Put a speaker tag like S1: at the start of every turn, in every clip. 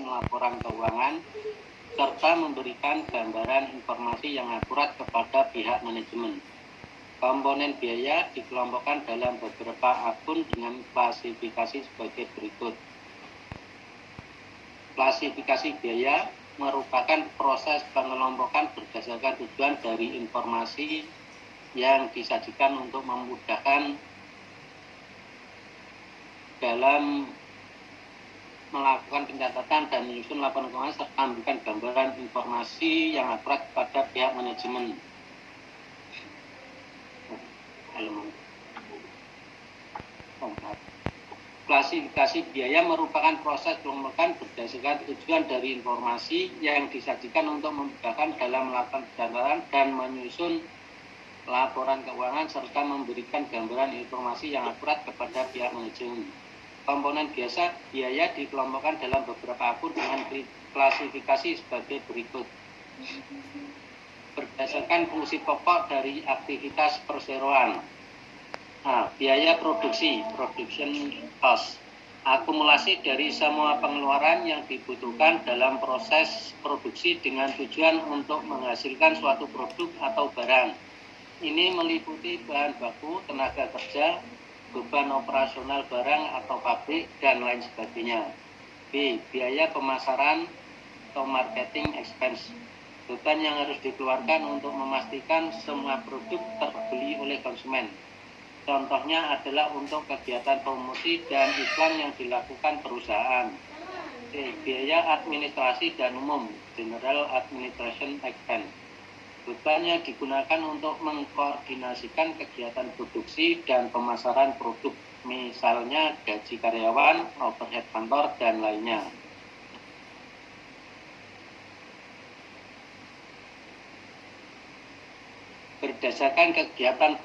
S1: menyusun laporan keuangan, serta memberikan gambaran informasi yang akurat kepada pihak manajemen. Komponen biaya dikelompokkan dalam beberapa akun dengan klasifikasi sebagai berikut. Klasifikasi biaya merupakan proses pengelompokan berdasarkan tujuan dari informasi yang disajikan untuk memudahkan dalam melakukan pencatatan dan menyusun laporan keuangan serta memberikan gambaran informasi yang akurat kepada pihak manajemen. Klasifikasi biaya merupakan proses pengelompokan berdasarkan tujuan dari informasi yang disajikan untuk memudahkan dalam melakukan pencatatan dan menyusun laporan keuangan serta memberikan gambaran informasi yang akurat kepada pihak manajemen. Komponen biaya dikelompokkan dalam beberapa akun dengan klasifikasi sebagai berikut. Berdasarkan fungsi pokok dari aktivitas perseroan. Biaya produksi, production cost, akumulasi dari semua pengeluaran yang dibutuhkan dalam proses produksi dengan tujuan untuk menghasilkan suatu produk atau barang. Ini meliputi bahan baku, tenaga kerja, beban operasional barang atau pabrik, dan lain sebagainya. B. Biaya pemasaran atau marketing expense, beban yang harus dikeluarkan untuk memastikan semua produk terbeli oleh konsumen. Contohnya adalah untuk kegiatan promosi dan iklan yang dilakukan perusahaan. C. Biaya administrasi dan umum, general administration expense, beban yang digunakan untuk mengkoordinasikan kegiatan produksi dan pemasaran produk, misalnya gaji karyawan, overhead kantor, dan lainnya. Berdasarkan kegiatan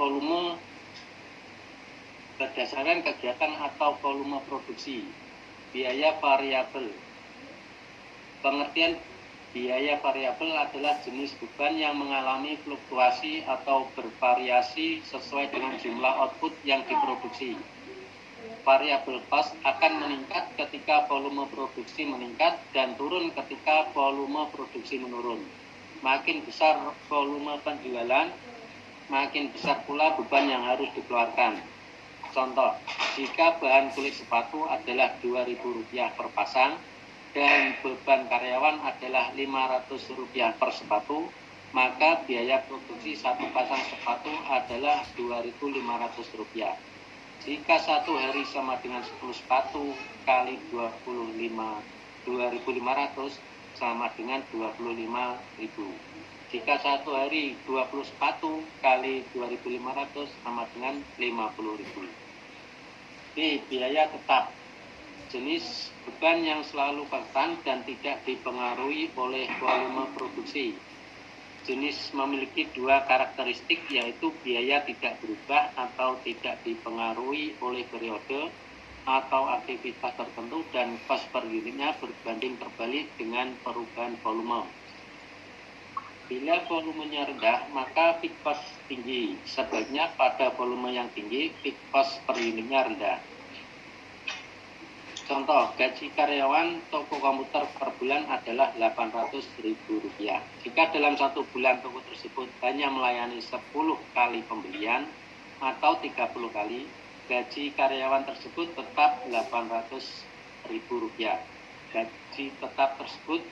S1: atau volume produksi, biaya variabel. Pengertian biaya variabel adalah jenis beban yang mengalami fluktuasi atau bervariasi sesuai dengan jumlah output yang diproduksi. Variable cost akan meningkat ketika volume produksi meningkat dan turun ketika volume produksi menurun. Makin besar volume penjualan, makin besar pula beban yang harus dikeluarkan. Contoh, jika bahan kulit sepatu adalah Rp2.000 per pasang dan beban karyawan adalah Rp500 per sepatu, maka biaya produksi satu pasang sepatu adalah Rp2.500. Jika satu hari sama dengan 10 sepatu kali 2.500 sama dengan 25.000. Jika satu hari 20 sepatu kali 2.500 sama dengan 50.000. B. Biaya tetap, jenis beban yang selalu konstan dan tidak dipengaruhi oleh volume produksi. Jenis memiliki dua karakteristik, yaitu biaya tidak berubah atau tidak dipengaruhi oleh periode atau aktivitas tertentu, dan cost per unitnya berbanding terbalik dengan perubahan volume. Bila volumenya rendah, maka fixed cost tinggi. Sebaliknya pada volume yang tinggi, fixed cost per unitnya rendah. Contoh, gaji karyawan toko komputer per bulan adalah Rp800.000. Jika dalam satu bulan toko tersebut hanya melayani 10 kali pembelian atau 30 kali, gaji karyawan tersebut tetap Rp800.000. Gaji tetap tersebut